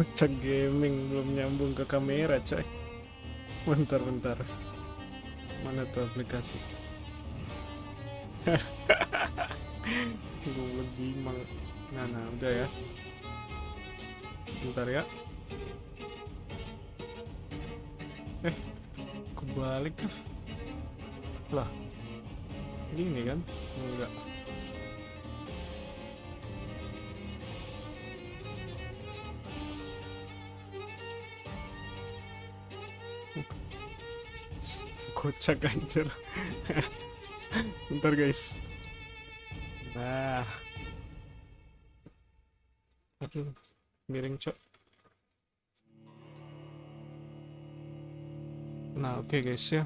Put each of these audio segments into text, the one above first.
Cek gaming belum nyambung ke kamera coy. Bentar. Mana tuh aplikasi? Gue lebih mang. Nah, udah ya. Bentar ya. Kebalik kah? Lah, gini kan? Enggak. Kocak anjir. Bentar guys. Nah, aduh, miring cok. Nah, oke guys ya.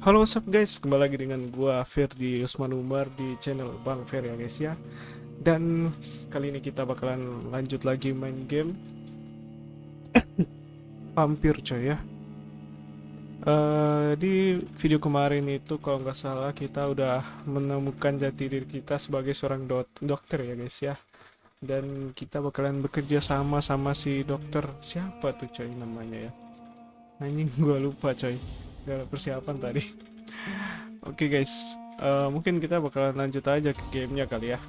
Halo what's up guys, kembali lagi dengan gua Fer di Usman Umar di channel Bang Fer ya guys ya. Dan kali ini kita bakalan lanjut lagi main game Vampyr coy ya. Di video kemarin itu kalau nggak salah kita udah menemukan jati diri kita sebagai seorang dokter ya guys ya. Dan kita bakalan bekerja sama si dokter, siapa tuh coy namanya ya. Anjing gua lupa coy, gak persiapan tadi. Oke guys, mungkin kita bakalan lanjut aja ke gamenya kali ya.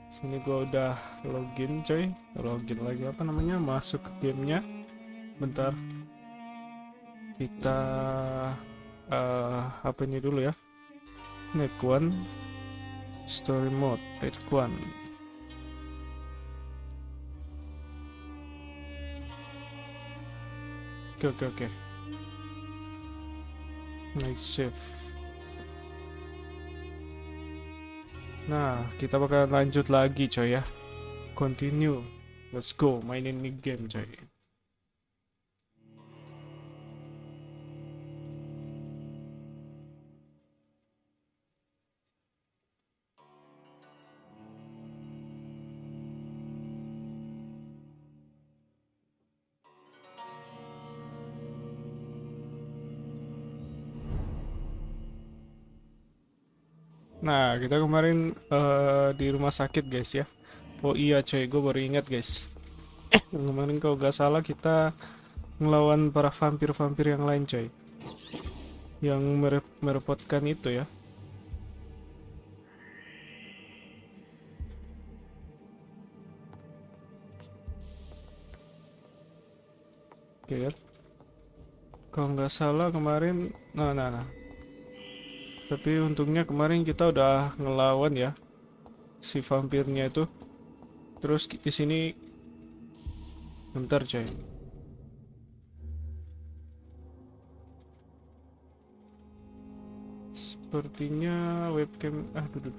Sini gua udah login coy, login lagi apa namanya, masuk ke gamenya. Bentar, kita apa ini dulu ya, net one story mode net one. Oke. Night save. Nah, kita bakal lanjut lagi coy ya. Continue. Let's go mainin ini game coy. Nah, kita kemarin di rumah sakit guys ya. Oh iya coy, gue baru ingat guys. Kemarin kalau gak salah kita ngelawan para vampir-vampir yang lain coy. Yang merepotkan itu ya. Oke ya. Kalau nggak salah kemarin, nah. Tapi untungnya kemarin kita udah ngelawan ya si vampirnya itu. Terus di sini, bentar coy. Sepertinya webcam duduk.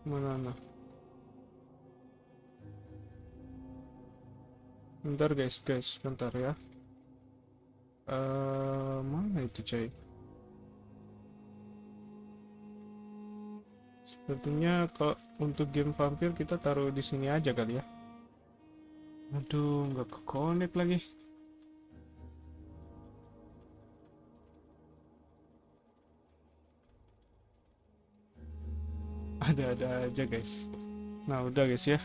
Mana? Bentar guys, bentar ya. Mana itu coy? Sepertinya kalau untuk game vampir kita taruh di sini aja kali ya. Aduh, nggak ke connect lagi. Ada aja guys. Nah udah guys ya.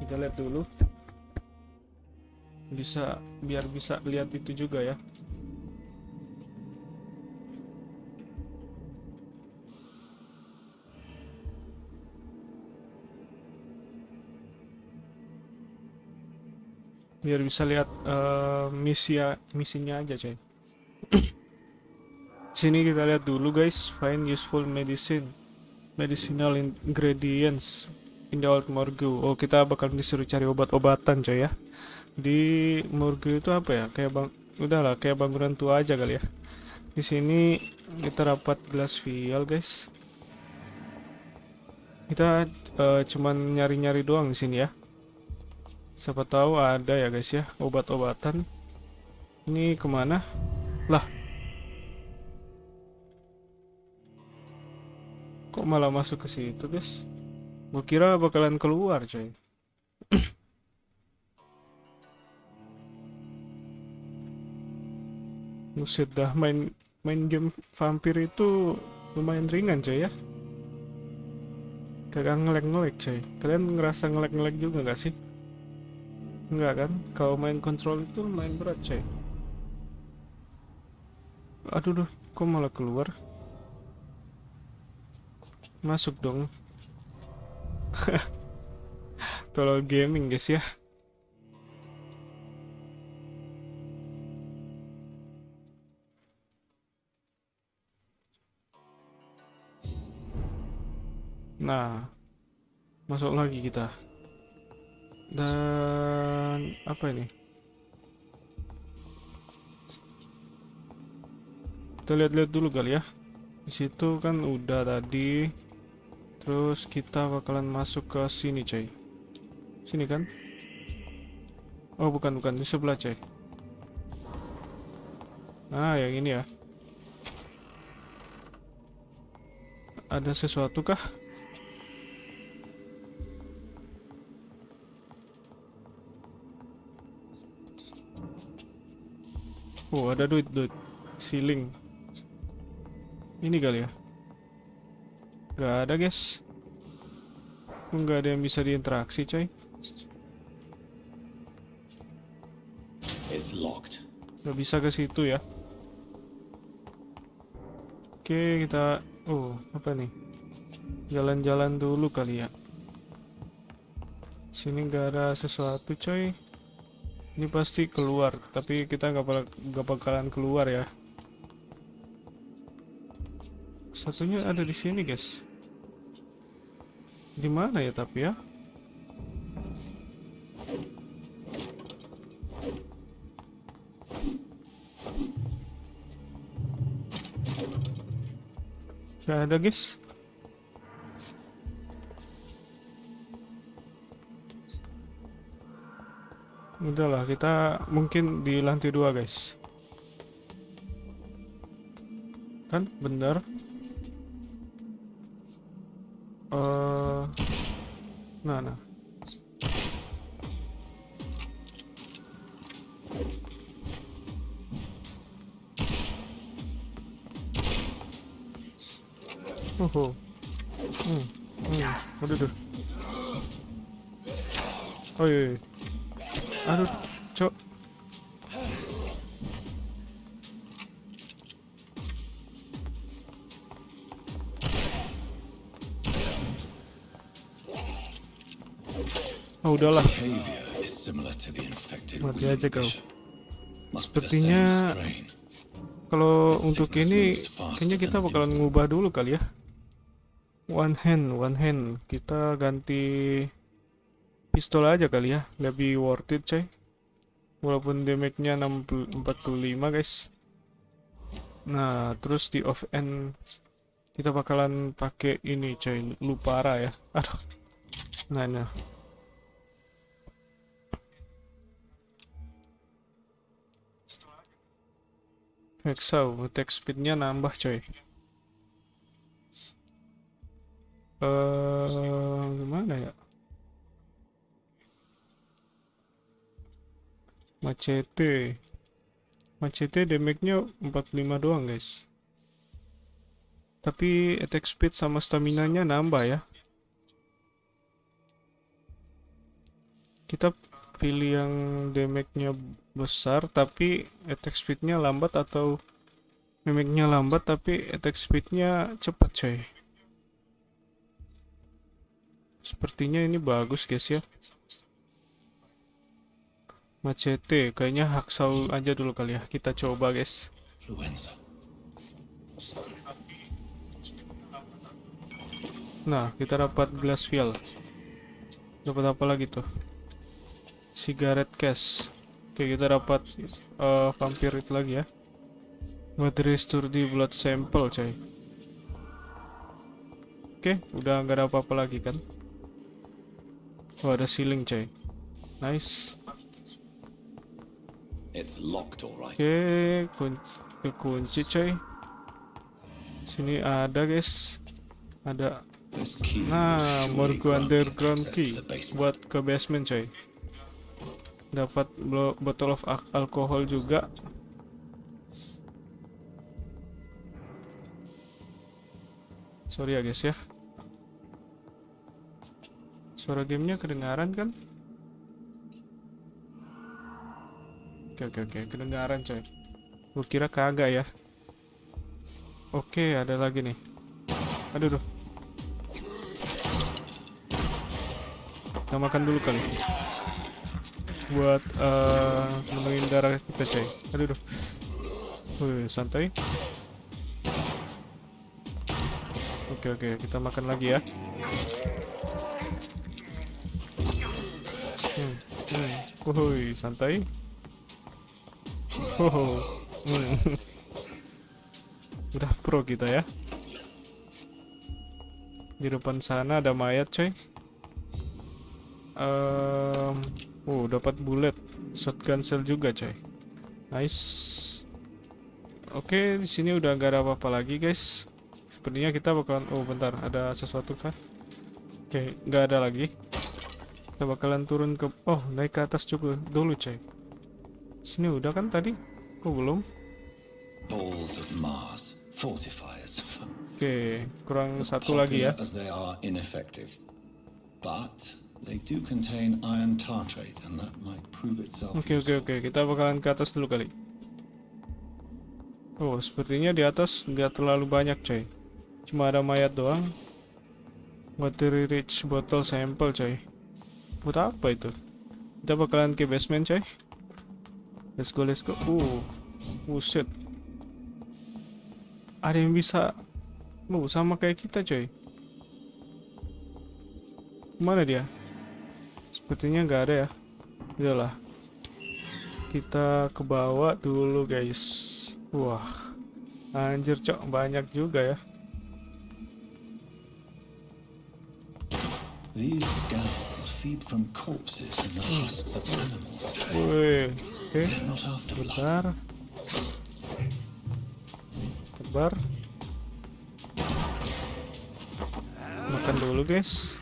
Kita lihat dulu. Biar bisa lihat itu juga ya. Biar bisa lihat misinya aja coy. Sini kita lihat dulu guys, find useful medicinal ingredients in the old morgue. Oh, kita bakal disuruh cari obat-obatan coy ya. Di morgue itu apa ya? Udahlah kayak bangunan tua aja kali ya. Di sini kita dapat gelas vial guys. Kita cuman nyari-nyari doang di sini ya. Siapa tahu ada ya guys ya obat-obatan. Ini kemana? Lah, kok malah masuk ke situ guys? Gue kira bakalan keluar coy. Buset dah, main game Vampyr itu lumayan ringan coy ya. Kagak ngelek-ngelek coy. Kalian ngerasa ngelek-ngelek juga nggak sih? Enggak kan? Kalau main kontrol itu main berat coy. Aduh duh, kok malah keluar? Masuk dong. Tolol gaming guys ya. Nah, masuk lagi kita. Dan apa ini? Kita lihat-lihat dulu kali ya. Di situ kan udah tadi. Terus kita bakalan masuk ke sini coy. Sini kan? Oh bukan, di sebelah coy. Nah yang ini ya. Ada sesuatu kah? Oh ada duit. Ceiling. Ini kali ya. Gak ada guys. Nggak ada yang bisa diinteraksi coy. It's locked. Gak bisa ke situ ya. Oke kita. Oh apa nih? Jalan-jalan dulu kali ya. Sini gak ada sesuatu coy. Ini pasti keluar, tapi kita gak bakalan keluar ya. Satunya ada di sini guys. Di mana ya tapi ya? Gak ada guys. Udahlah, kita mungkin di lantai 2 guys. Kan bener. Nah. Oh. Aduh. Oh iya. Aduh, cok. Oh udahlah. Mati aja kau. Sepertinya kalau untuk ini kayaknya kita bakalan ngubah dulu kali ya. One hand. Kita ganti pistol aja kali ya, lebih worth it coy. Walaupun damage-nya 45 guys. Nah, terus di off end kita bakalan pakai ini coy, lupa ya. Aduh. Nah. Exau, attack speed-nya nambah coy. Gimana ya? Macete damage-nya 45 doang guys. Tapi attack speed sama stamina-nya nambah ya. Kita pilih yang damage-nya besar tapi attack speed-nya lambat, atau damage-nya lambat tapi attack speed-nya cepat coy. Sepertinya ini bagus guys ya. Macete, kayaknya haksau aja dulu kali ya. Kita coba guys. Nah, kita dapat glass vial. Dapat apa lagi tuh? Cigarette case. Oke, kita dapat vampir itu lagi ya. Buat restore di blood sample coy. Oke, udah nggak ada apa-apa lagi kan? Oh, ada ceiling coy. Nice. Oke, kunci coy. Sini ada guys. Ada. Nah, Morgue underground key buat ke basement coy. Dapat bottle of alcohol juga. Sorry ya guys ya. Suara gamenya kedengaran kan? Oke, kedengaran coy. Gue kira kagak ya. Oke, ada lagi nih. Aduh, duh. Kita makan dulu kali. Buat menuhin darah kita coy. Aduh, duh. Wih, santai. Oke, kita makan lagi ya. Wuhui, santai. Udah pro kita ya. Di depan sana ada mayat coy. Dapat bullet shotgun shell juga coy. Nice. Oke, di sini udah gak ada apa-apa lagi guys. Sepertinya kita bakalan, bentar, ada sesuatu kah? Oke, nggak ada lagi. Kita bakalan turun ke, naik ke atas juga dulu coy. Sini udah kan tadi? Kok belum? Balls of Mars, fortifiers. Oke, kurang satu lagi ya. As they are ineffective, but they do contain iron tartrate, and that might prove itself. Oke, kita bakalan ke atas dulu kali. Sepertinya di atas nggak terlalu banyak coy. Cuma ada mayat doang. Water rich bottle sample coy. Buat apa itu? Kita bakalan ke basement coy. Let's go. Buset. Ada yang bisa sama kayak kita coy. Mana dia? Sepertinya nggak ada ya. Udahlah. Kita ke bawah dulu guys. Wah. Anjir cok, banyak juga ya. These scavengers feed from corpses and the husks of animals. Wih, oke. Bentar. Sabar. Makan dulu guys.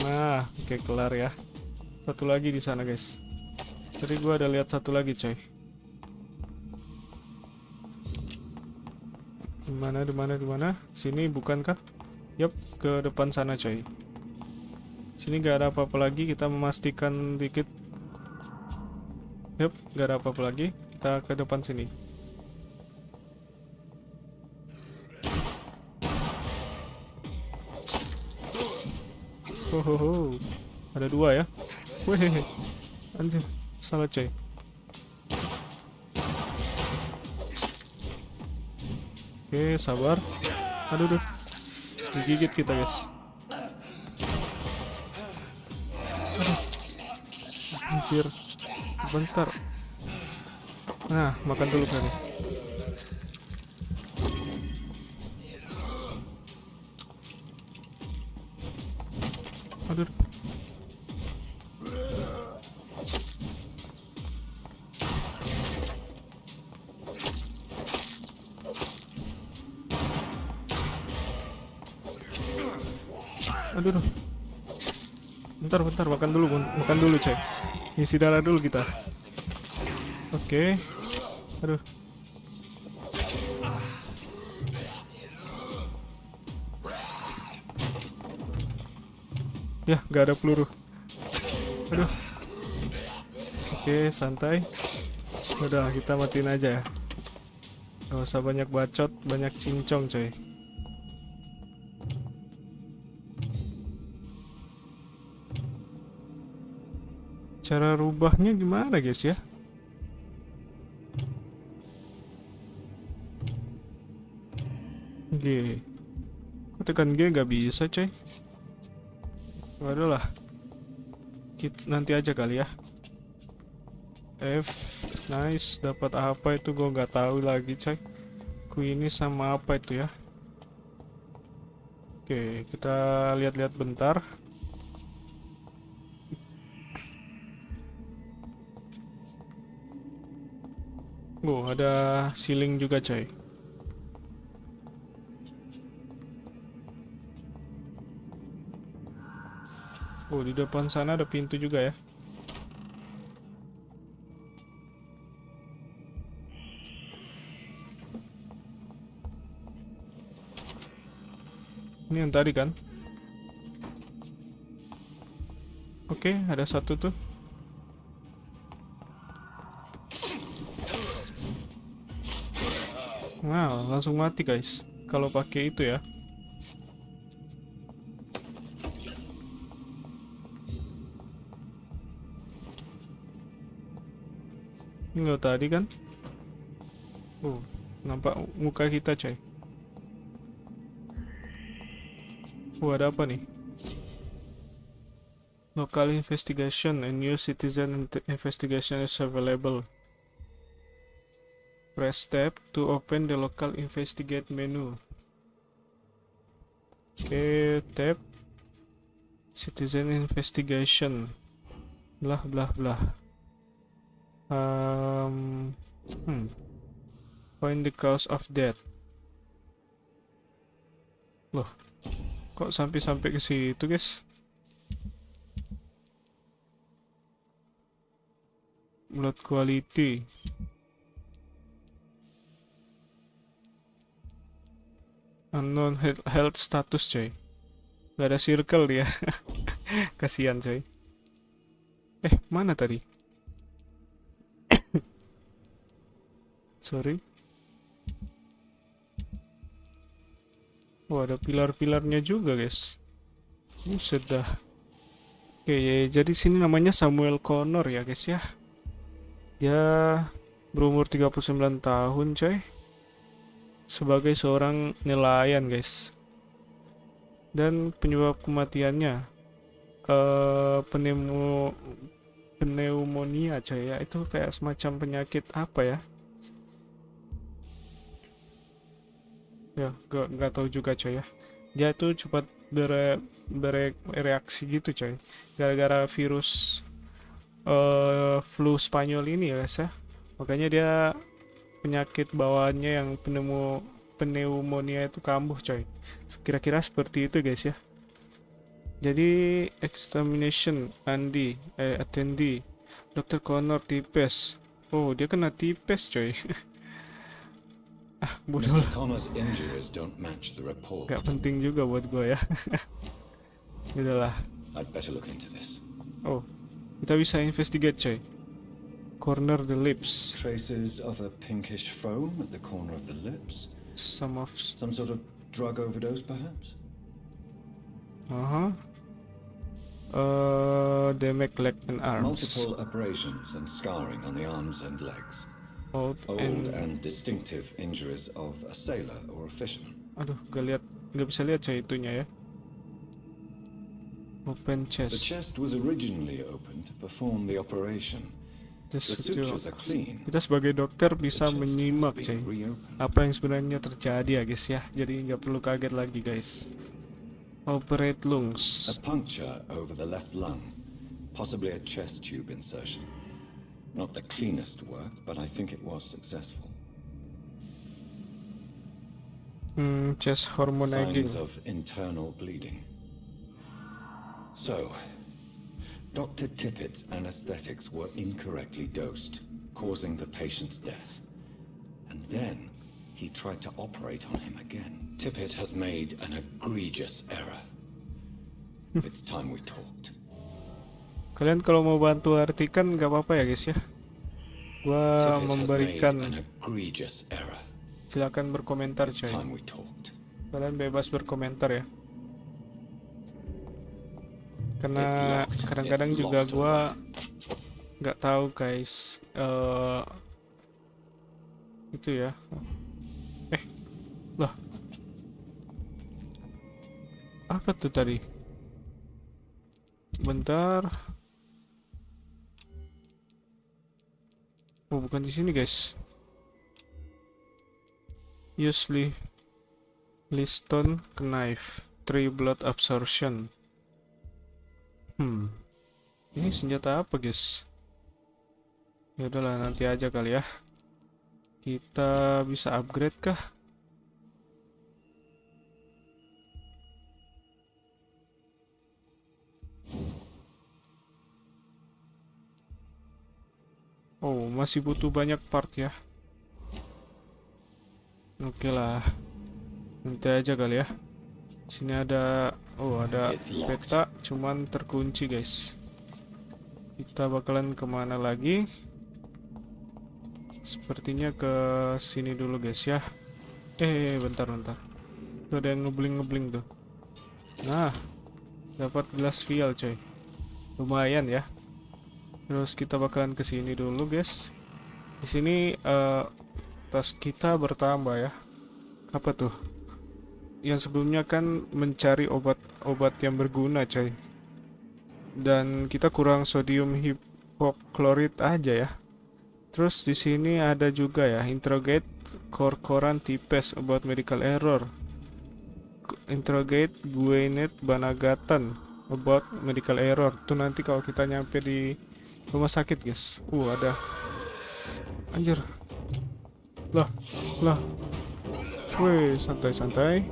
Nah, oke, kelar ya. Satu lagi di sana guys. Tadi gua ada lihat satu lagi coy. Di mana? Sini bukan kan? Yup, ke depan sana coy. Sini gak ada apa-apa lagi, kita memastikan dikit. Yup, gak ada apa-apa lagi. Kita ke depan sini. Ada dua ya. Wih, anjir, salah coy. Oke, sabar. Aduh, digigit kita guys. Aduh, anjir, bentar. Nah, makan dulu kali. Aduh. Aduh. Bentar, makan dulu coy. Isi darah dulu kita. Oke. Aduh. Ya, gak ada peluru. Aduh. Oke, santai. Udah, kita matiin aja ya. Gak usah banyak bacot, banyak cincong coy. Cara rubahnya gimana guys ya? G. Kok tekan G gak bisa coy? Waduh lah. Nanti aja kali ya. F. Nice. Dapat apa itu gue gak tahu lagi coy. Ini sama apa itu ya? Oke, kita lihat-lihat bentar. Ada ceiling juga coy. Di depan sana ada pintu juga ya. Ini yang tadi kan? Oke, ada satu tuh. Wow, langsung mati guys. Kalau pakai itu ya. Enggak tadi kan? Nampak muka kita coy. Ada apa nih? Local investigation and new citizen investigation is available. Press tab to open the local investigate menu. Oke, tab citizen investigation. Blah blah blah. Find the cause of death. Loh, kok sampai ke situ, guys? Blood quality. Unknown health status, coy. Gak ada circle dia. Kasihan, coy. Mana tadi? Sorry. Ada pilar-pilarnya juga, guys. Buset dah. Oke, jadi sini namanya Samuel Connor ya, guys ya. Dia berumur 39 tahun, coy. Sebagai seorang nelayan, guys. Dan penyebab kematiannya pneumonia, coy ya. Itu kayak semacam penyakit apa ya? Ya, gak tahu juga, coy ya. Dia tuh cepat bereaksi gitu, coy. Gara-gara virus flu Spanyol ini ya, guys ya. Makanya dia penyakit bawaannya yang pneumonia itu kambuh, coy. Kira-kira seperti itu, guys ya. Jadi examination attendee Dokter Connor tipes. Dia kena tipes, coy. Bodoh lah. Gak penting juga buat gue ya. Udahlah. Kita bisa investigate, coy. Corner the lips. Traces of a pinkish foam at the corner of the lips. Some sort of drug overdose, perhaps? Damage leg and arms. Multiple abrasions and scarring on the arms and legs. Old and distinctive injuries of a sailor or a fisherman. Aduh, gak bisa lihat, coy, itunya ya. Open chest. The chest was originally opened to perform the operation. The sutures are clean. Kita sebagai dokter bisa menyimak, coy, apa yang sebenarnya terjadi ya, guys ya. Jadi nggak perlu kaget lagi, guys. Operate lungs. A puncture over the left lung, possibly a chest tube insertion. Not the cleanest work, but I think it was successful. Chest hormonizing. Signs of internal bleeding. So, Dr. Tippett's anesthetics were incorrectly dosed, causing the patient's death. And then he tried to operate on him again. Tippett has made an egregious error. It's time we talked. Kalian kalau mau bantu artikan gak apa-apa ya, guys ya. Gua memberikan. Silakan berkomentar, coy. Kalian bebas berkomentar ya. Karena kadang-kadang juga gua nggak tahu, guys. Itu ya. Lah. Apa tuh tadi? Bentar. Bukan di sini, guys. Use Liston knife, 3 blood absorption. Ini senjata apa, guys? Ya udahlah, nanti aja kali ya. Kita bisa upgrade kah? Masih butuh banyak part ya. Oke lah, nanti aja kali ya. Sini ada, oh ada It's locked. peta, cuman terkunci guys. Kita bakalan kemana lagi? Sepertinya ke sini dulu guys ya. Bentar. Tuh ada yang ngebling tuh. Nah, dapat gelas vial coy. Lumayan ya. Terus kita bakalan ke sini dulu guys. Di sini tas kita bertambah ya. Apa tuh? Yang sebelumnya kan mencari obat-obat yang berguna coy. Dan kita kurang sodium hipoklorit aja ya. Terus di sini ada juga ya, interrogate kor-koran tipes about medical error. Interrogate Gwyneth Banagatan about medical error. Tuh nanti kalau kita nyampe di rumah sakit guys. Ada. Anjir. Lah. Wih, santai.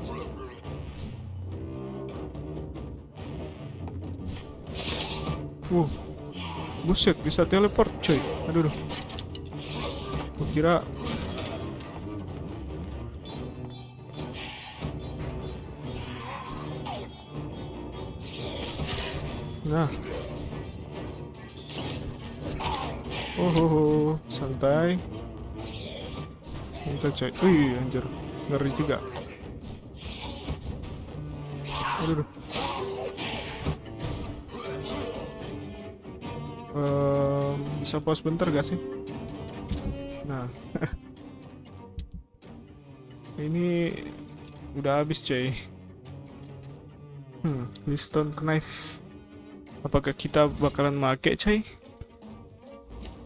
Buset, bisa teleport coy. Aduh. Gua kira nah. Santai coy. Wih, anjir. Ngeri juga. Aduh. Bisa pause bentar gak sih? Nah. Ini udah habis coy. Stone knife. Apakah kita bakalan make coy?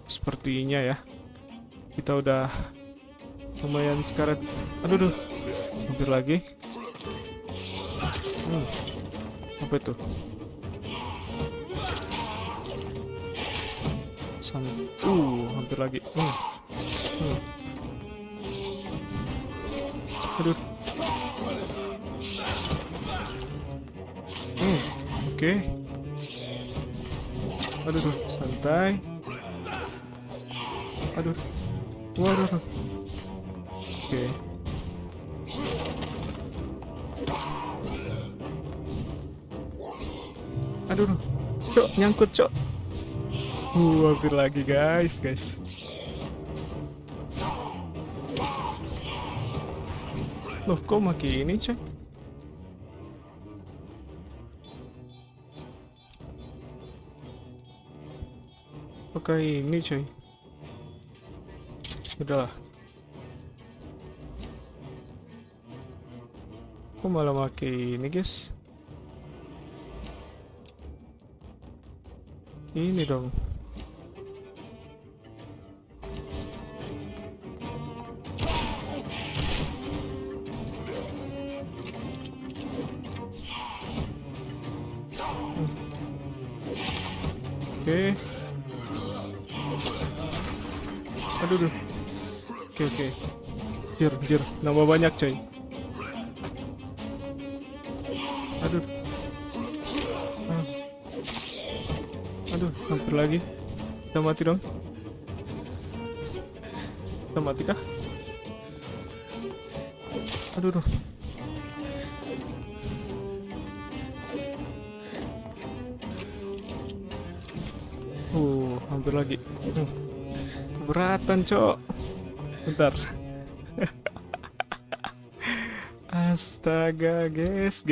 Sepertinya ya. Kita udah lumayan sekarat. Aduh. Hampir lagi. Apa itu? Hampir lagi. Aduh. Oke. Aduh, santai. Aduh. Waduh. Oke. Aduh. Cok, nyangkut, cok. Hampir lagi, guys. Loh, kok maki ini, coy? Apakah ini, coy? Udahlah. Kok malah maki ini, guys? Ini dong. Oke. Aduh. Oke. Jir. Nambah banyak, coy. Aduh. Aduh, hampir lagi. Kita mati dong. Kita mati kah? Aduh. Hampir lagi. Beratan, cok. Bentar. Astaga, guys.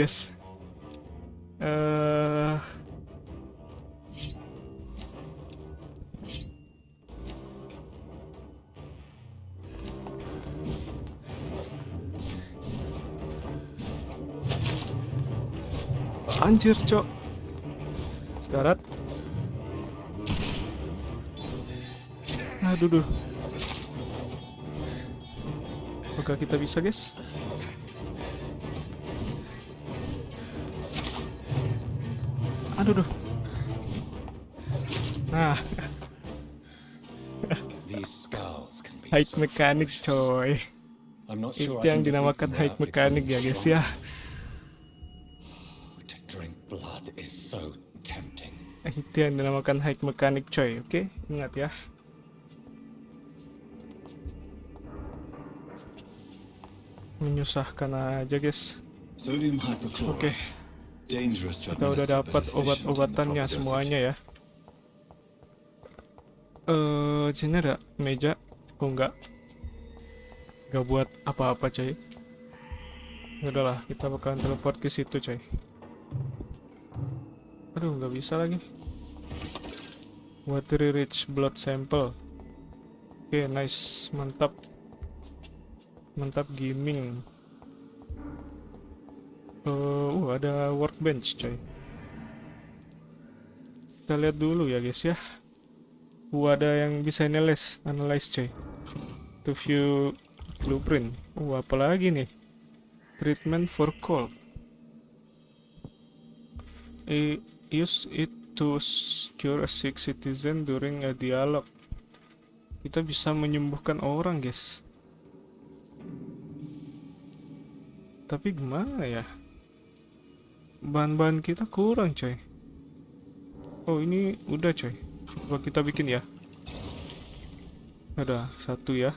Anjir, cok. Sekarat. Aduh. Apakah kita bisa, guys? Aduh. Nah. High mechanic, coy. Itu yang dinamakan high mechanic ya, guys ya. Itu yang dinamakan high mechanic, coy. Oke, ingat ya. Menyusahkan aja, guys. Sodium Oke, hypochlorite. Dangerous to kita udah administer, but dapat efficient in the obat-obatannya proper dosage. semuanya ya. Sini ada meja. Oh enggak buat apa-apa coy. Udahlah, kita bakalan teleport ke situ coy. Aduh, nggak bisa lagi. Watery rich blood sample. Oke, nice, mantap. Mantap gaming. Ada workbench coy. Kita lihat dulu ya guys ya. Ada yang bisa analyze coy. To view blueprint. Apalagi nih? Treatment for cold. Use it to cure a sick citizen during a dialogue. Kita bisa menyembuhkan orang guys. Tapi gimana ya? Bahan-bahan kita kurang coy. Oh ini udah coy. Coba kita bikin ya. Ada satu ya.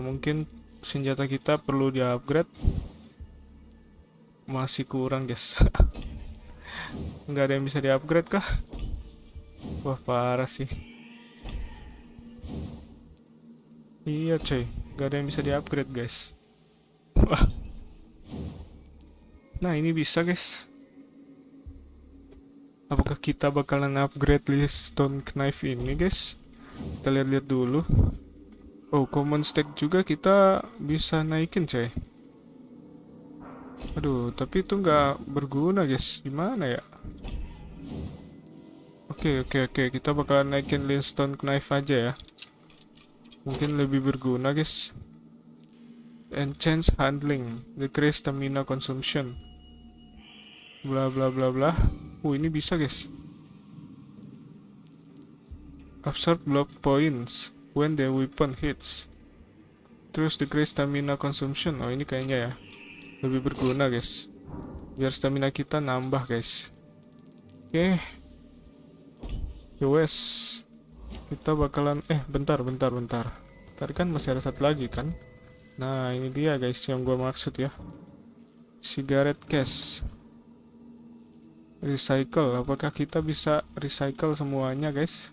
Mungkin senjata kita perlu di-upgrade. Masih kurang guys. Nggak ada yang bisa di-upgrade kah? Wah parah sih. Iya coy, nggak ada yang bisa di-upgrade guys. Wah. Nah ini bisa guys. Apakah kita bakalan upgrade list stone knife ini guys? Kita lihat-lihat dulu. Oh, common stack juga kita bisa naikin coy. Aduh, tapi itu nggak berguna guys. Gimana ya? Oke, kita bakalan naikin stone knife aja ya. Mungkin lebih berguna guys. Enhance handling, decrease stamina consumption. Bla bla bla bla. Ini bisa guys. Absorb block points when the weapon hits. Terus decrease stamina consumption. Oh ini kayaknya ya lebih berguna guys. Biar stamina kita nambah guys. Oke. Yowes. Kita bakalan bentar. Tadi kan masih ada satu lagi kan. Nah ini dia guys yang gua maksud ya. Cigarette case. Recycle. Apakah kita bisa recycle semuanya guys?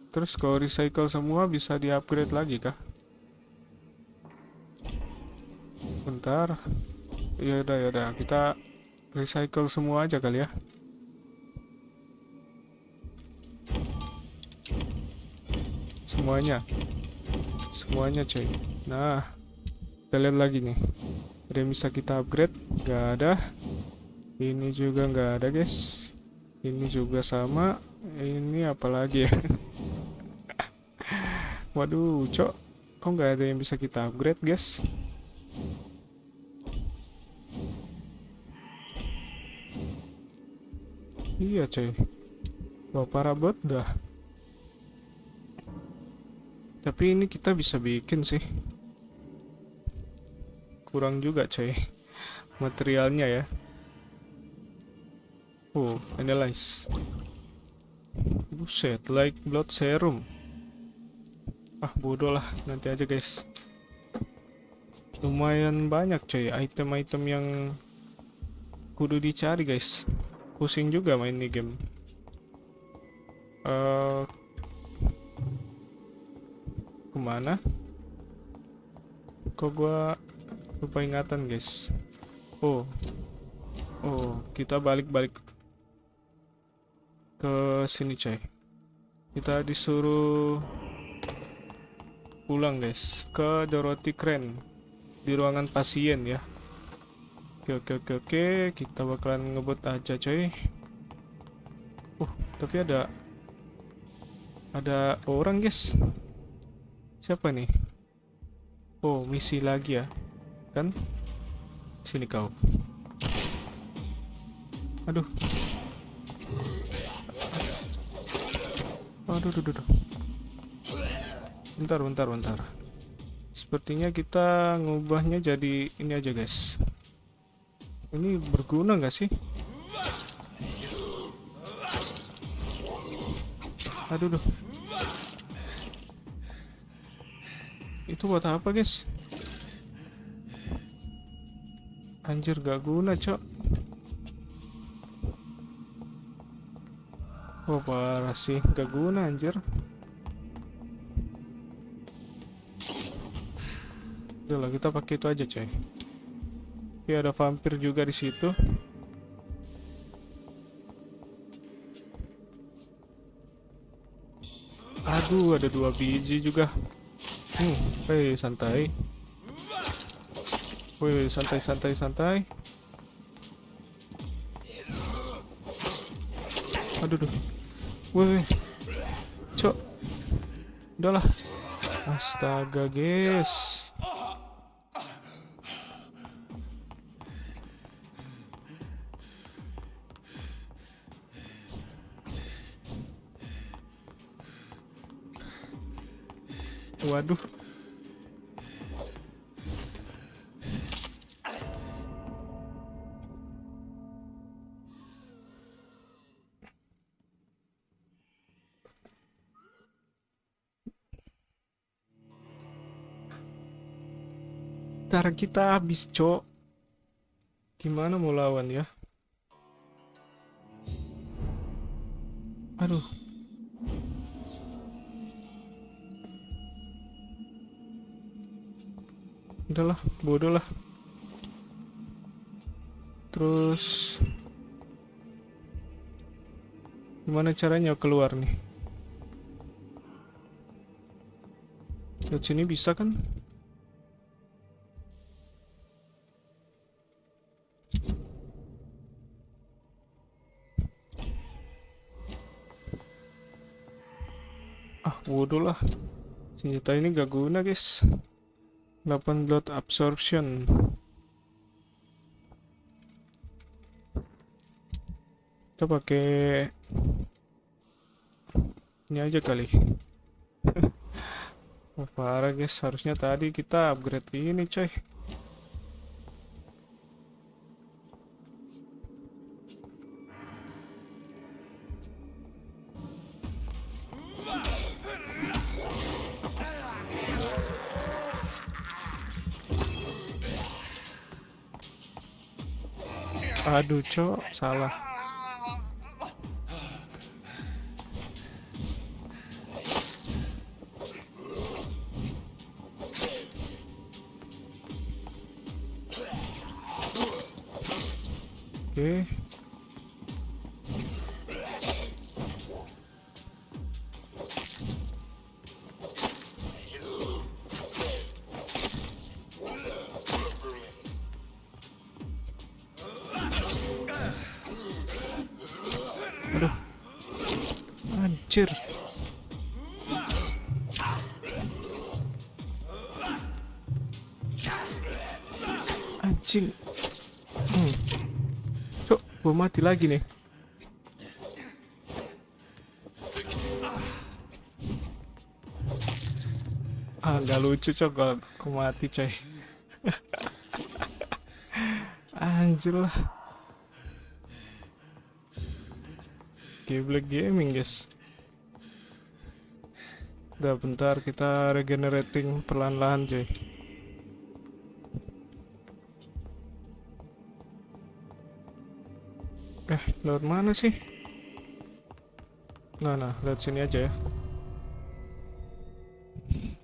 Terus kalau recycle semua bisa di-upgrade lagi kah? Bentar. Ya udah, kita recycle semua aja kali ya. Semuanya coy. Nah, kita lihat lagi nih. Ada yang bisa kita upgrade? Gak ada. Ini juga nggak ada guys. Ini juga sama. Ini apalagi ya? Waduh, cok. Kok nggak ada yang bisa kita upgrade guys? Iya coy. Wah parah banget dah. Tapi ini kita bisa bikin sih. Kurang juga coy materialnya ya. Oh, analyze. Buset, like blood serum. Ah, bodoh lah, nanti aja guys. Lumayan banyak coy item-item yang kudu dicari guys. Pusing juga main ini game. Kemana? Kok gua lupa ingatan guys. Oh, kita balik ke sini coy. Kita disuruh pulang guys ke Dorothy Crane di ruangan pasien ya. Oke, kita bakalan ngebut aja coy. Tapi ada orang guys. Siapa nih? Oh, misi lagi ya. Kan? Sini kau. Aduh. Bentar. Sepertinya kita ngubahnya jadi ini aja guys. Ini berguna nggak sih? Aduh. Itu buat apa, guys? Anjir, gak guna, cok. Oh, parah sih, gak guna anjir. Udah lah, kita pakai itu aja, coy. Oke, ada vampir juga di situ. Aduh, ada 2 biji juga. Hei, santai. Wih, santai, santai, santai. Aduh, duh. Wih, cok. Udahlah. Astaga, guys. Waduh. Darah kita habis, cok. Gimana mau lawan ya? Aduh. Udahlah, bodoh lah. Terus gimana caranya keluar nih? Lihat sini bisa kan? Ah, bodoh lah. Senjata ini gak guna, guys. 8 blood absorption. Kita pakai ini aja kali. Oh, parah, guys. Harusnya tadi kita upgrade ini, coy. Aduh, cok, salah. Oke. Aduh. Anjir. Anjing. Cok, gua mati lagi nih. Ah, nggak lucu, cok, kalau aku mati, coy. Anjir lah. Black gaming, guys. Udah, bentar, kita regenerating perlahan-lahan, coy. Lewat mana sih? Nah, lewat sini aja ya.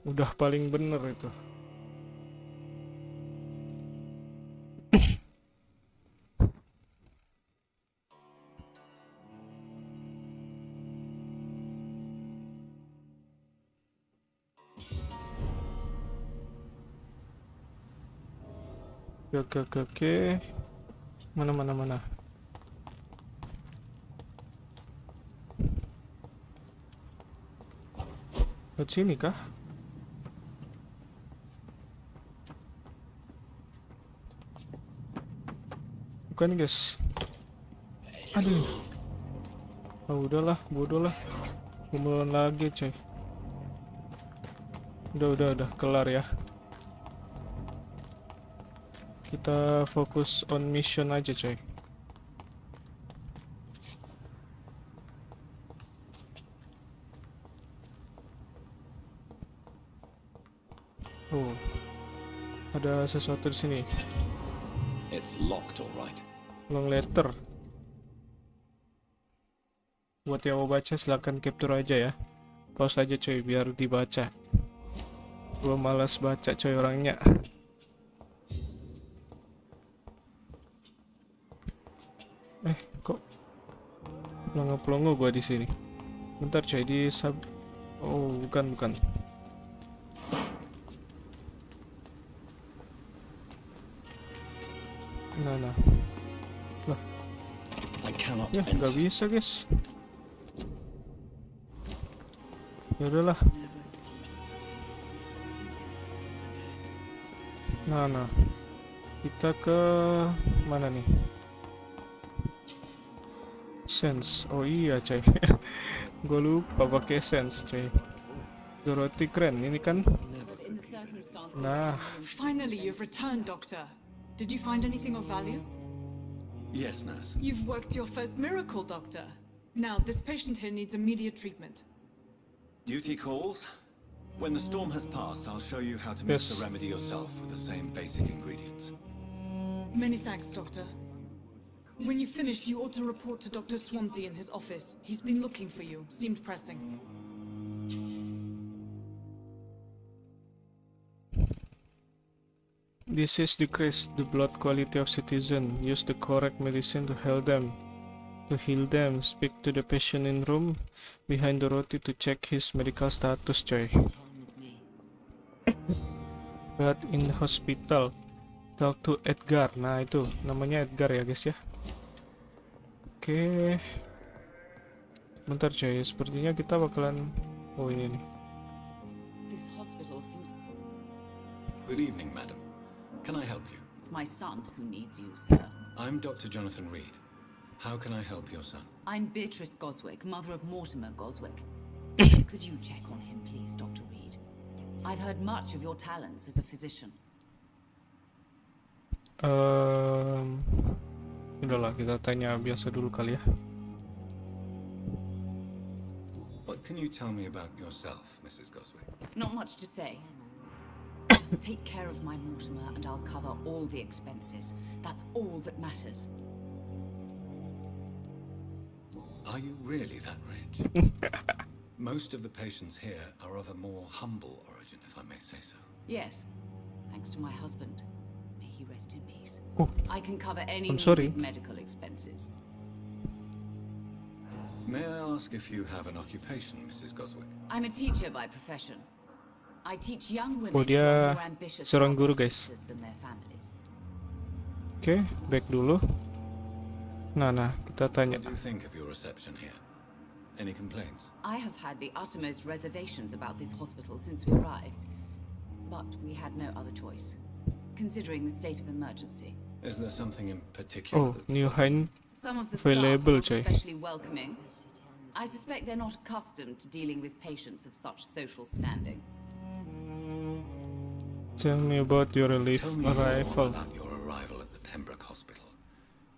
Udah paling bener itu. Oke. Mana. Lewat sini kah? Bukan, guys. Aduh. Oh, udahlah, bodoh lah. Kumpulan lagi, coy. Udah kelar ya. Kita fokus on mission aja, coy. Oh, ada sesuatu di sini. It's locked, all right. Long letter. Buat yang mau baca silahkan capture aja ya. Pause aja coy biar dibaca. Gua malas baca coy orangnya. Kok pelongo-pelongo gua di sini. Bentar coy di sub. Oh, bukan. Nah. Lah, I cannot ya enter. nggak bisa guys. Ya udahlah. Nah. Kita ke mana nih? Sense. Oh iya coy. Gue lupa pakai sense coy. Dorothy keren ini kan. Nah, Finally, you've returned, Doctor. Did you find anything of value? Yes, nurse. You've worked your first miracle, Doctor. Now, this patient here needs immediate treatment. Duty calls. When the storm has passed, I'll show you how to mix Yes. the remedy yourself with the same basic ingredients. Many thanks, Doctor. When you've finished, you ought to report to Dr. Swansea in his office. He's been looking for you. Seemed pressing. disease decrease the blood quality of citizen. Use the correct medicine to heal them. Speak to the patient in room behind Dorothy to check his medical status, coy. But in hospital. Talk to Edgar. Nah itu namanya Edgar ya guys ya. Oke. Bentar coy, sepertinya kita bakalan. Oh ini nih. This hospital seems... Good evening, madam. Can I help you? It's my son who needs you, sir. I'm Dr. Jonathan Reed. How can I help your son? I'm Beatrice Goswick, mother of Mortimer Goswick. Could you check on him, please, Dr. Reed? I've heard much of your talents as a physician. Udahlah kita tanya biasa dulu kali ya. What can you tell me about yourself, Mrs. Goswick? Not much to say. Just take care of my Mortimer and I'll cover all the expenses. That's all that matters. Are you really that rich? Most of the patients here are of a more humble origin, if I may say so. Yes, thanks to my husband. May he rest in peace. Oh, I can cover any I'm sorry. needed medical expenses. May I ask if you have an occupation, Mrs. Goswick? I'm a teacher by profession. I teach young women Oh, who dia are more ambitious seorang about guru, their guys. futures than their families. Oke, back dulu. Nah, kita tanya. What do you think of your reception here? Any complaints? I have had the uttermost reservations about this hospital since we arrived, but we had no other choice, considering the state of emergency. Is there something in particular Oh, that's new bothering hind. Some of the staff are Available, not coy. especially welcoming. I suspect they're not accustomed to dealing with patients of such social standing. Tell me about your relief Tell me more arrival. about your arrival at the Pembroke Hospital.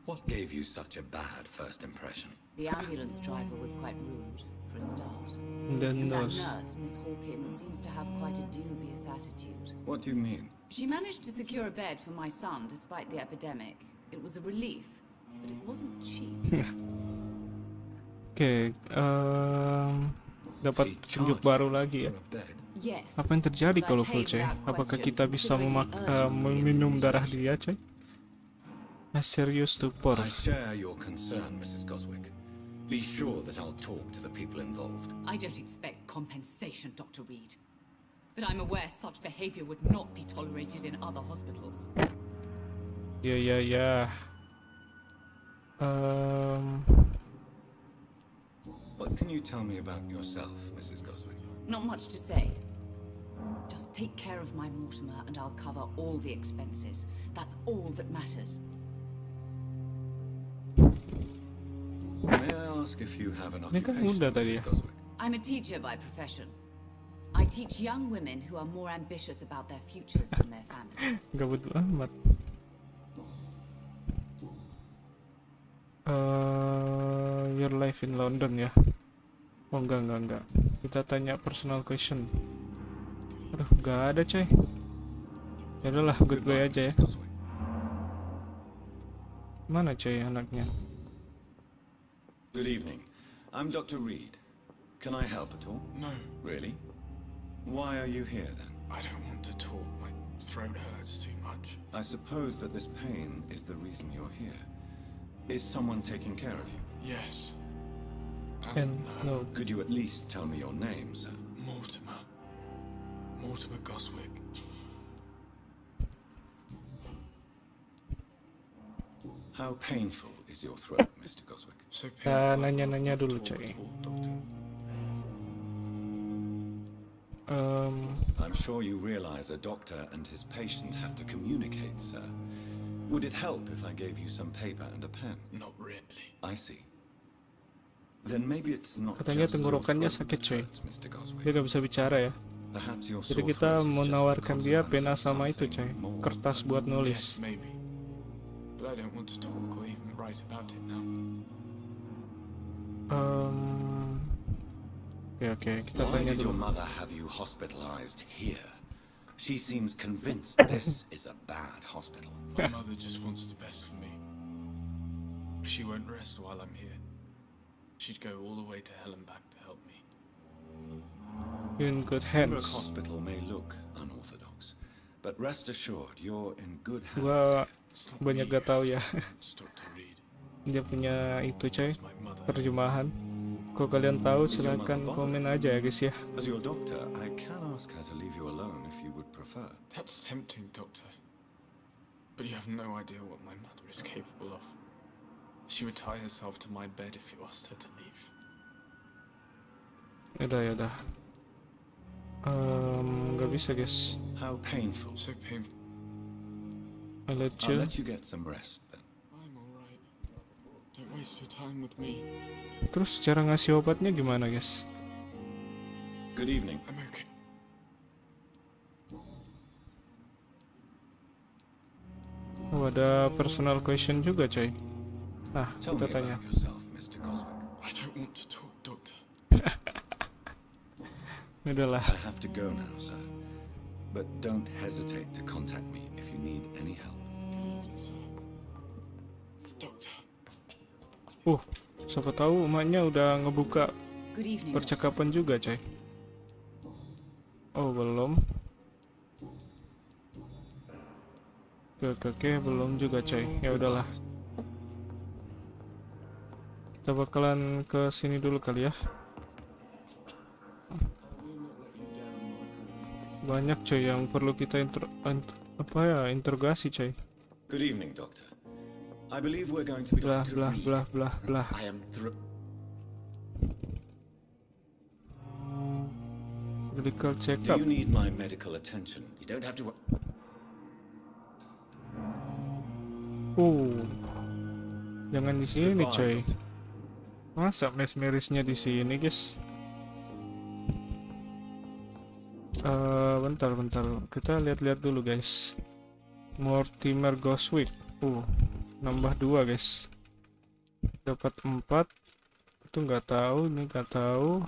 What gave you such a bad first impression? The ambulance driver was quite rude, for a start. And then And that those. nurse, Miss Hawkins, seems to have quite a dubious attitude. What do you mean? She managed to secure a bed for my son despite the epidemic. It was a relief, but it wasn't cheap. Oke, dapat She petunjuk charged baru you lagi ya. for a bed. Yes. Apa yang terjadi but I kalau paid full coy? without Apakah question, kita bisa considering the urgency of the meminum darah situation. dia coy? A serious stupor. I share your concern, Mrs. Goswick. Be sure that I'll talk to the people involved. I don't expect compensation, Dr. Reed. But I'm aware such behavior would not be tolerated in other hospitals. Ya. What can you tell me about yourself, Mrs. Goswick? Not much to say. Just take care of my Mortimer and I'll cover all the expenses. That's all that matters. May I ask if you have an Ini kan occupation, udah tadi Mrs. ya. Goswick? I'm a teacher by profession. I teach young women who are more ambitious about their futures than their families. Gabut amat. Your life in London ya. Oh enggak. Kita tanya personal question. Aduh, enggak ada coy. Ya udahlah, goodbye Goodbye, aja ya. Mrs. Goswick. Mana coy anaknya? Good evening. I'm Dr. Reed. Can I help at all? No, Really? Why are you here then? I don't want to talk. My throat hurts too much. I suppose that this pain is the reason you're here. Is someone taking care of you? Yes. And no. Could you at least tell me your name, sir? Mortimer. Mortimer Goswick. How painful is your throat, Mr. Goswick? So Kita painful. I nanya-nanya can't dulu talk coy. at all, Doctor. I'm sure you realize a doctor and his patient have to communicate, sir. Would it help if I gave you some paper and a pen? Not really. I see. Then maybe it's not Katanya just your tenggorokannya throat sakit that coy. hurts, Mr. Goswick. Dia gak bisa bicara ya. Perhaps your Jadi sore kita throat is mau just the nawarkan dia consequence pena of sama itu something coy. more Kertas buat Yes, nulis. maybe. But I don't want to talk or even write about it now. Oke, kita Why tanya did your dulu. mother have you hospitalized here? She seems convinced this is a bad hospital. My mother just wants the best for me. She won't rest while I'm here. She'd go all the way to hell and back to help me. You're in good Pembroke hands. Hospital may look unorthodox, but rest assured you're in good hands Gua here. It's not banyak me gak tahu who ya. wants Dr. Reed. Dia punya itu coy, It's my mother. terjemahan. Kalau kalian tahu silahkan komen aja ya guys ya. As your doctor, I can ask her to leave you alone if you would prefer. That's tempting, Doctor. But you have no idea what my mother is capable of. She would tie herself to my bed if you asked her to leave. Yaudah. Gak bisa guys. How painful. So painful. I'll let I'll you. let you get some rest then. I'm alright. Don't waste your time with me. Terus cara ngasih obatnya gimana guys? Good evening. I'm okay. Oh, ada personal question juga coy. Nah, Tell kita me tanya. about yourself, Mr. Goswick. I don't want to talk, Doctor. Udahlah. I have to go now, sir. But don't hesitate to contact me if you need any help. Doctor. Siapa tahu emaknya udah ngebuka Good evening, Doctor. percakapan juga coy. Oh belum. Oke, belum juga coy. Ya udahlah. Kita bakalan ke sini dulu kali ya. Banyak coy yang perlu kita interogasi coy. Good evening, Doctor. I believe we're going to be Blah Dr. blah Reed. blah blah blah. I am Medical check Do up. you need my medical attention? You don't have to. Jangan di sini Goodbye, coy. Doctor. Masa mesmerisnya di sini guys? Bentar. Kita lihat-lihat dulu guys. Mortimer Goswick. Nambah 2 guys. Dapat 4. Itu nggak tahu, ini nggak tahu.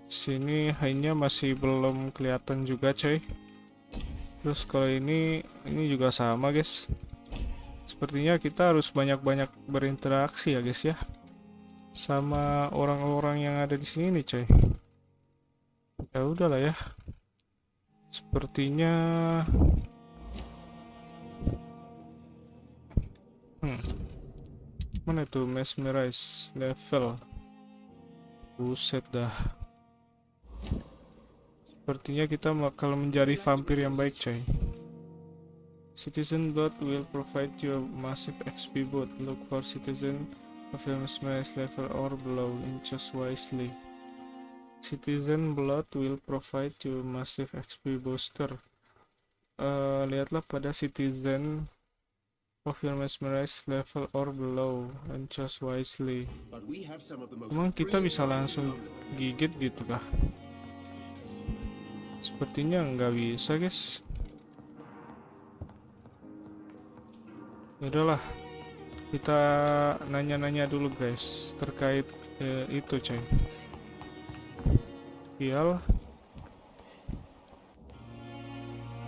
Sini hanya masih belum kelihatan juga coy. Terus kalau ini juga sama guys. Sepertinya kita harus banyak-banyak berinteraksi ya guys ya. Sama orang-orang yang ada di sini coy. Ya udahlah ya. Sepertinya mana tuh mesmerize level. Buset dah. Sepertinya kita bakal menjadi vampir yang baik coy. Citizen blood will provide you a massive XP boost. Look for citizen of your mesmerize level or below and choose wisely. Citizen blood will provide you a massive XP booster. Lihatlah pada citizen of your mesmerize level or below and choose wisely. Emang kita bisa langsung gigit gitu kah? Sepertinya nggak bisa guys. Udahlah, kita nanya-nanya dulu guys terkait itu coy. Vial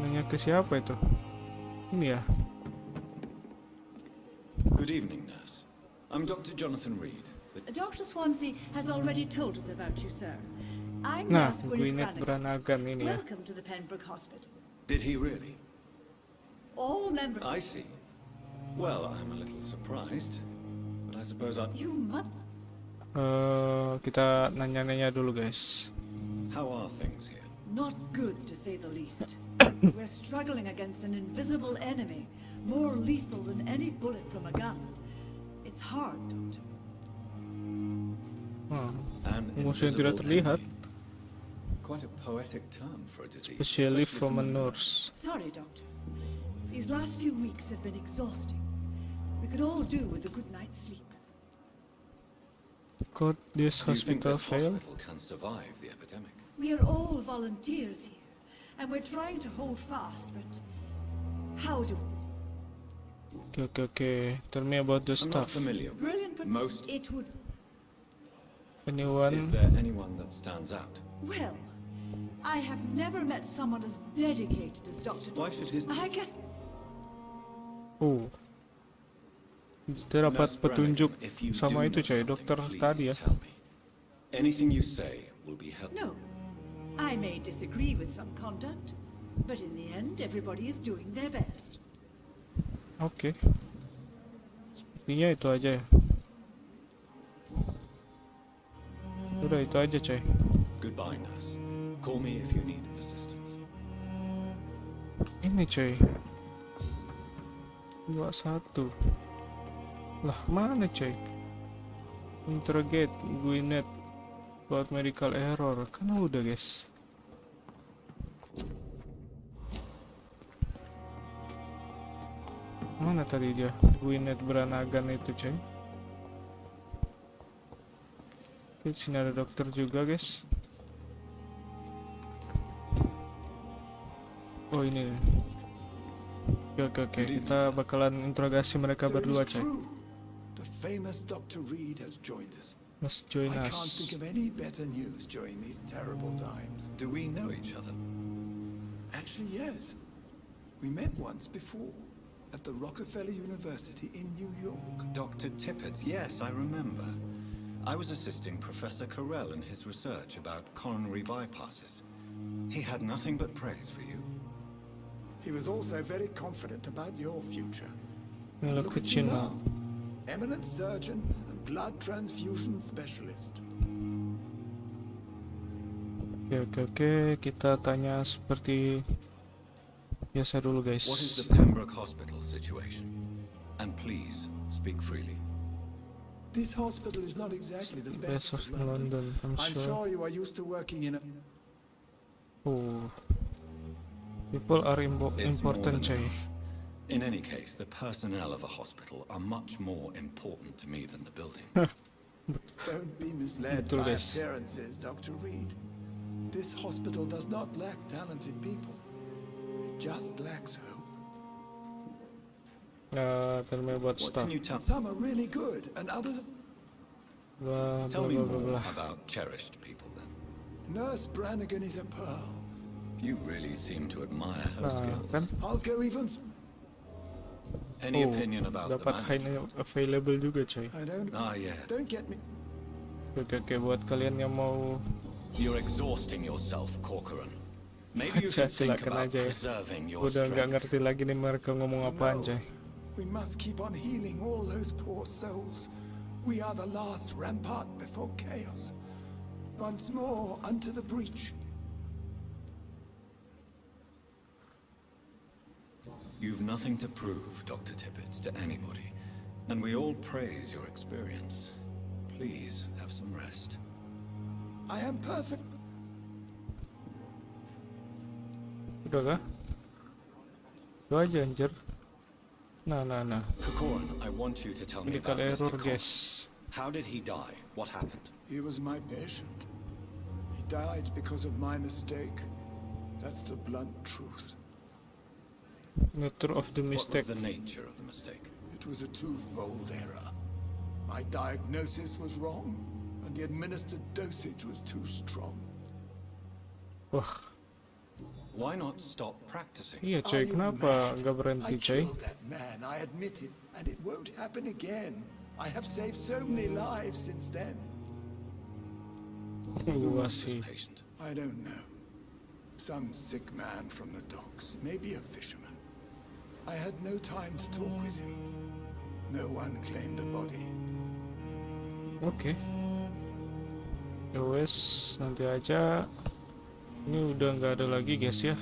Nanya ke siapa itu? Ini ya. Good evening, nurse. I'm Dr. Jonathan Reed. Dr. Swansea has already told us about you, sir. I'm Nah, Nurse Gwyneth Gwyneth Brannagan ini ya. Welcome to the Pembroke Hospital. Did he really? All members. I see. Well, I'm a little surprised, but I suppose I... You must. Kita nanya-nanya dulu guys. How are things here? Not good, to say the least. We're struggling against an invisible enemy, more lethal than any bullet from a gun. It's hard, Doctor. An Musuh yang tidak invisible terlihat. enemy. Quite a poetic term for a disease. Especially especially from a nurse. Sorry, Doctor. These last few weeks have been exhausting. We could all do with a good night's sleep. Could this Do you think hospital this fail? hospital can survive the epidemic? We are all volunteers here, and we're trying to hold fast, but how do we? Okay. Tell me about the I'm not staff. familiar. Brilliant, but Most... it would. Is Anyone? there anyone that stands out? Well, I have never met someone as dedicated as Dr. Why should his... I guess Oh. Kita dapat Nurse petunjuk Brannagan, if you sama do itu know coy, something, dokter please tadi ya. tell me. Anything you say will be helpful. no. I may disagree with some conduct, but in the end, everybody is doing their best. Oke. Sepertinya itu aja ya. Udah itu aja coy. Goodbye, nurse. Call me if you need assistance. Ini coy. 21. Lah mana coy? Interrogate Gwyneth about medical error. Kan udah guys. Mana tadi dia? Gwyneth Brannagan itu coy. Oke, sini ada dokter juga guys. Oh ini. Oke. Kita bakalan interogasi mereka berdua coy. The famous Dr. Reed has joined us. Must join I can't think us. of any better news during these terrible times. Do we know each other? Actually, yes. We met once before at the Rockefeller University in New York. Dr. Tippett, yes, I remember. I was assisting Professor Carell in his research about coronary bypasses. He had nothing but praise for you. He was also very confident about your future. Look Look at at you you now. now. Eminent surgeon and blood transfusion specialist. Oke. Kita tanya seperti biasa dulu guys. What is the Pembroke Hospital situation? And please, speak freely. This hospital is not exactly the Best best of hospital in London. London, I'm sure. you are used to working in a... Oh. People are It's more important than coy. enough. In any case, the personnel of a hospital are much more important to me than the building. Don't be misled Betul, by guys. appearances, Dr. Reed. This hospital does not lack talented people. It just lacks hope. Tell me about What stuff. can you tell? Some are really good, and others... Blah, Tell blah, me blah, blah, more blah. about cherished people then. Nurse Brannigan is a pearl. You really seem to admire her skills. Kan? I'll go even... Any Oh, opinion about the dapat high management? available juga coy. I don't... Yeah. Don't get me... Oke, buat kalian yang mau You're exhausting yourself, Corcoran. Maybe you baca should think silakan about aja ya. preserving your Udah nggak strength. ngerti lagi nih mereka ngomong apaan coy. We must keep on healing all those poor souls. We are the last rampart before chaos. Once more unto the breach. You've nothing to prove, Dr. Tippett, to anybody, and we all praise your experience. Please have some rest. I am perfect. Udah kah? Itu aja anjir. Nah. Corcoran, I want you to tell me Medical about Mr. error Cox. guess. How did he die? What happened? He was my patient. He died because of my mistake. That's the blunt truth. Nature of the What mistake. was the nature of the mistake? It was a twofold error. My diagnosis was wrong, and the administered dosage was too strong. Wah, Why not stop practicing? Iya coy, kenapa nggak berhenti I coy? killed that man, I admit it, and it won't happen again. I have saved so many lives since then. Gua This sih. patient. I don't know. Some sick man from the docks, maybe a fisherman. I had no time to talk with him. No one claimed the body. Oke. Ya wes, nanti aja. Ini udah nggak ada lagi guys ya.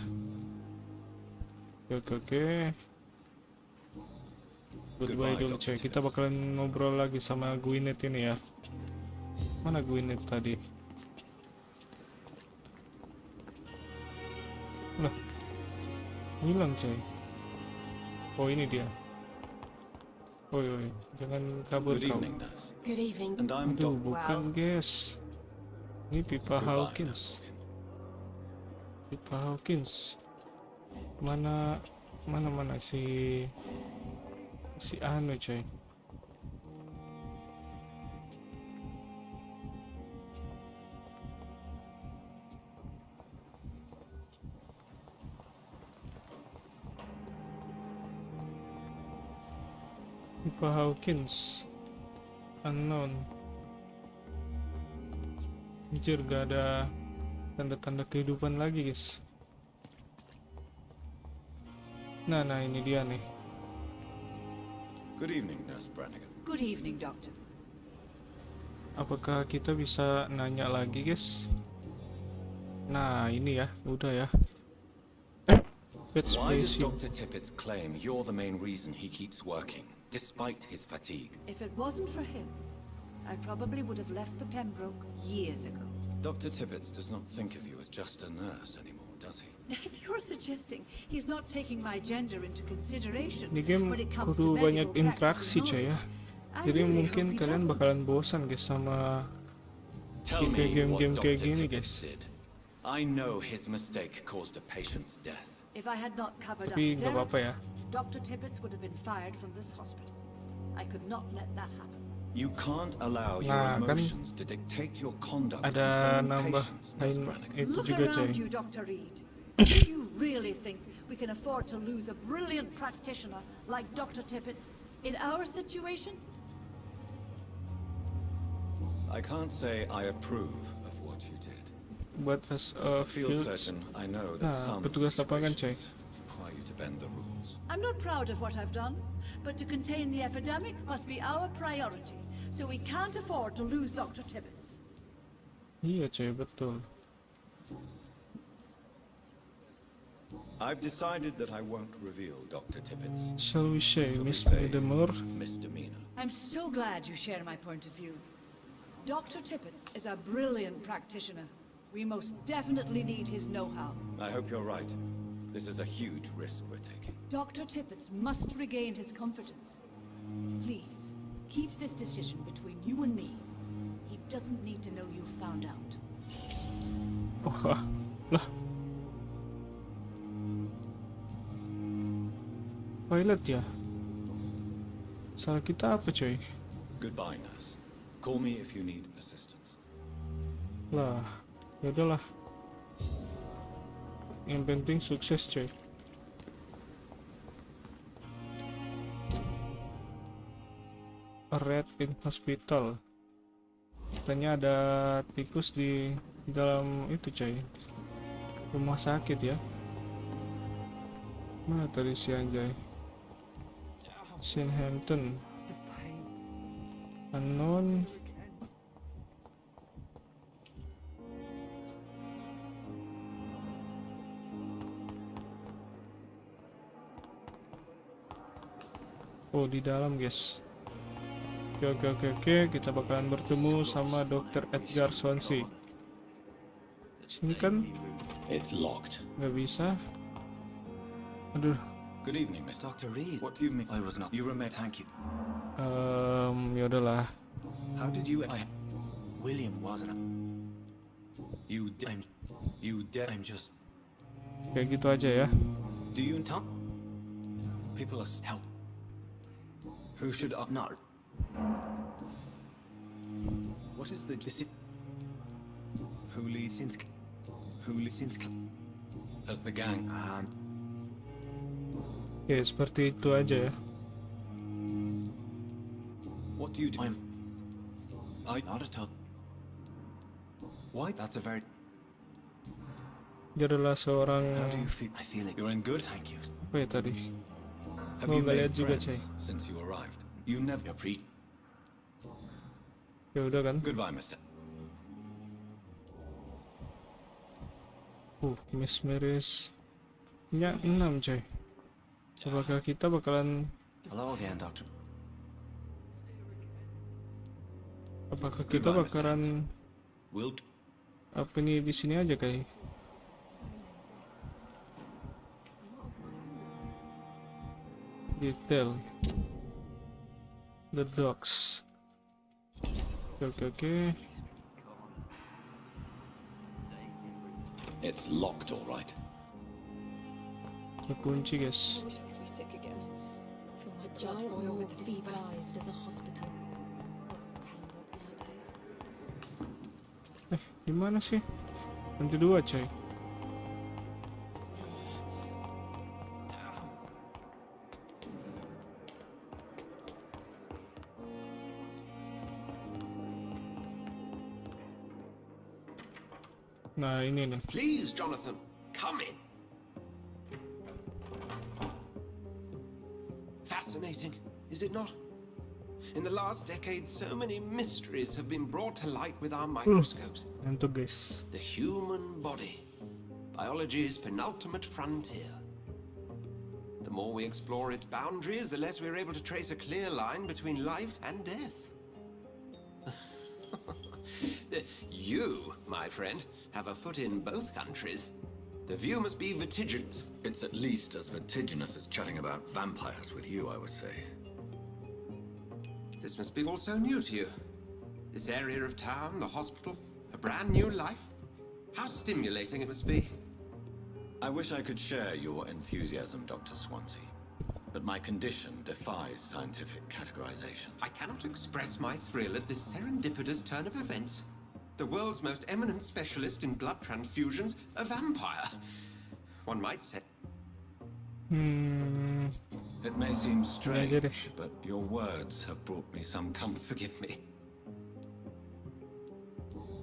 Oke. Goodbye dulu coy. Kita bakalan ngobrol lagi sama Gwyneth ini ya. Mana Gwyneth tadi? Lah, hilang coy. Oh ini dia. Oi, jangan kabur Good kau. evening, nurse. Good evening. And I'm Aduh, Dr. bukan guys. Ini Pipa Goodbye, Hawkins. nurse. Pipa Hawkins. Mana si anu coy. Pipa Hawkins. Unknown. Anjir, gak ada tanda-tanda kehidupan lagi guys. Nah ini dia nih. Good evening, Nurse Brannigan. Good evening, Doctor. Apakah kita bisa nanya lagi guys? Nah ini ya, udah ya. Bed Why does space. Dr. Tippett claim you're the main reason he keeps working, despite his fatigue? If it wasn't for him, I probably would have left for Pembroke years ago. Dr. Tippett does not think of you as just a nurse anymore, does he? If you're suggesting he's not taking my gender into consideration Ini game when it comes to kudu banyak medical interaksi practice coy ya. knowledge, I Jadi really mungkin hope he kalian doesn't. bakalan bosan guys sama Tell kayak me what game-game Dr. kayak gini Tippett guys. did. I know his mistake caused a patient's death. If I had not covered up Tapi his nggak error, apa-apa ya. Dr. Tippett would have been fired from this hospital. I could not let that happen. You can't allow your Nah, kan emotions to dictate your conduct Ada concerning nambah patients, Nurse lain Brannigan. itu Look juga coy. around you, Dr. Reed. Do you really think we can afford to lose a brilliant practitioner like Dr. Tippett's in our situation? I can't say I approve of what you did. Buat as As a a field field. surgeon, I know Nah, that some petugas lapangan coy. situations require you to bend the rules. I'm not proud of what I've done, but to contain the epidemic must be our priority. So we can't afford to lose Dr. Tippett. Iya coy, betul. I've decided that I won't reveal Dr. Tippett's Shall we say, Shall we Miss say Demur? misdemeanor. I'm so glad you share my point of view. Dr. Tippett is a brilliant practitioner. We most definitely need his know-how. I hope you're right. This is a huge risk we're taking. Dr. Tippett must regain his confidence. Please, keep this decision between you and me. He doesn't need to know you found out. Wah, lah. Pilot ya? Salah kita apa coy? Goodbye, nurse. Call me if you need assistance. Lah, ya udahlah. Yang penting sukses coy. A rat in hospital. Katanya ada tikus di dalam itu coy. Rumah sakit ya. Mana tadi si anjay? Hampton. Unknown. Oh, di dalam guys. Oke, kita bakalan bertemu sama Dokter Edgar Swansea. Sini kan It's locked. nggak bisa. Aduh, Good evening, Miss Dr. Reed. What do you mean? I was not. You remain. Thank you. ya udahlah. How did you? William wasn't. You did. You did. I'm just. Kayak gitu aja ya. Do you tell? People are help. Who should not? What is the? Who leads since? Who leads since? Has the gang... Oke, seperti itu aja ya. What do you do? I Not at all. Why? That's a very... Dia adalah seorang How do you feel? I feel it. You're in good? Thank you. apa ya tadi? Have Oh, you nggak made lihat juga, friends since you arrived? You never... Ya udah kan. Goodbye, mister. Miss Miris nya 6 coy. Apakah kita bakalan Hello again, Doctor. apakah kita Goodbye, Mr. bakalan We'll... apa ini di sini aja kayak detail the dogs. Oke. It's locked, all right. Kunci guys. Wish I could be sick again. Feel my blood boil with the fever. There's a hospital. There's Pembroke nowadays. Di mana sih? Lantai 2 coy. Nah ini nih. Please, Jonathan, come in. Fascinating, is it not? In the last decade, so many mysteries have been brought to light with our microscopes. Untuk guys. The human body, biology's penultimate frontier. The more we explore its boundaries, the less we're able to trace a clear line between life and death. You, my friend, have a foot in both countries. The view must be vertiginous. It's at least as vertiginous as chatting about vampires with you, I would say. This must be all so new to you. This area of town, the hospital, a brand new life. How stimulating it must be. I wish I could share your enthusiasm, Dr. Swansea. But my condition defies scientific categorization. I cannot express my thrill at this serendipitous turn of events. The world's most eminent specialist in blood transfusions, a vampire. One might say. It may seem strange, did it. but your words have brought me some comfort. Forgive me.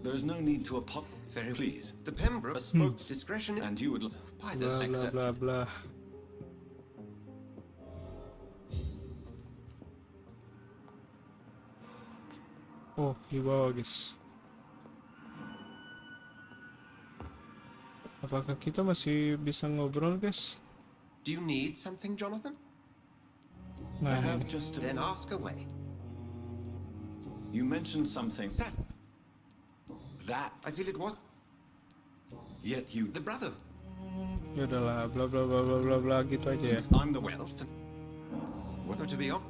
There is no need to apologize. Very Please. The Pembroke spokes- discretion And you would... by Bla the bla bla bla. Oh, di bawah guys. Apakah kita masih bisa ngobrol guys? Do you need something, Jonathan? I Nah, have just... Then ask away. You mentioned something... Sir, That... I feel it was Yet you... the brother. ya udahlah, bla bla bla bla bla bla gitu aja ya. Since I'm the... Well, what to be on?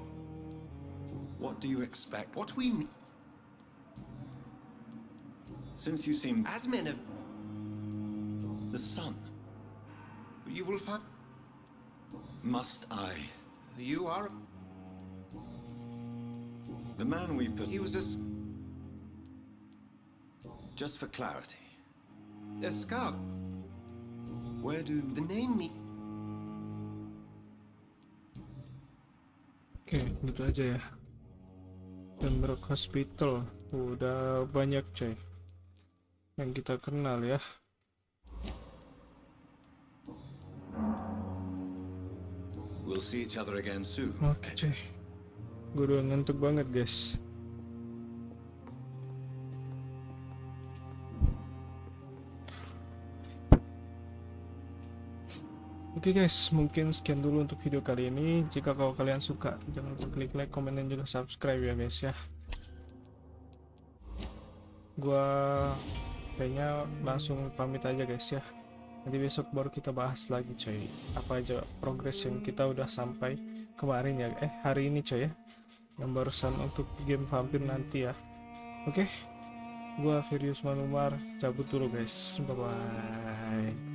What do you expect? What we need Since you seem... as men of The sun. you will find Must I... you are. The man we put... He was Just for clarity. a scout. Where do... The name me. Oke, gitu aja ya. Pembroke Hospital. Udah banyak coy yang kita kenal ya. We'll see each other again soon. Oke coy. Gue udah ngantuk banget guys. Oke guys, mungkin sekian dulu untuk video kali ini. Jika kalau kalian suka, jangan lupa klik like, komen, dan juga subscribe ya guys ya. Gua kayaknya langsung pamit aja guys ya. Nanti besok baru kita bahas lagi coy. Apa aja progres yang kita udah sampai kemarin ya. Hari ini coy ya. Yang barusan untuk game Vampyr nanti ya. Oke. Gua Firius Manumar cabut dulu guys. Bye bye.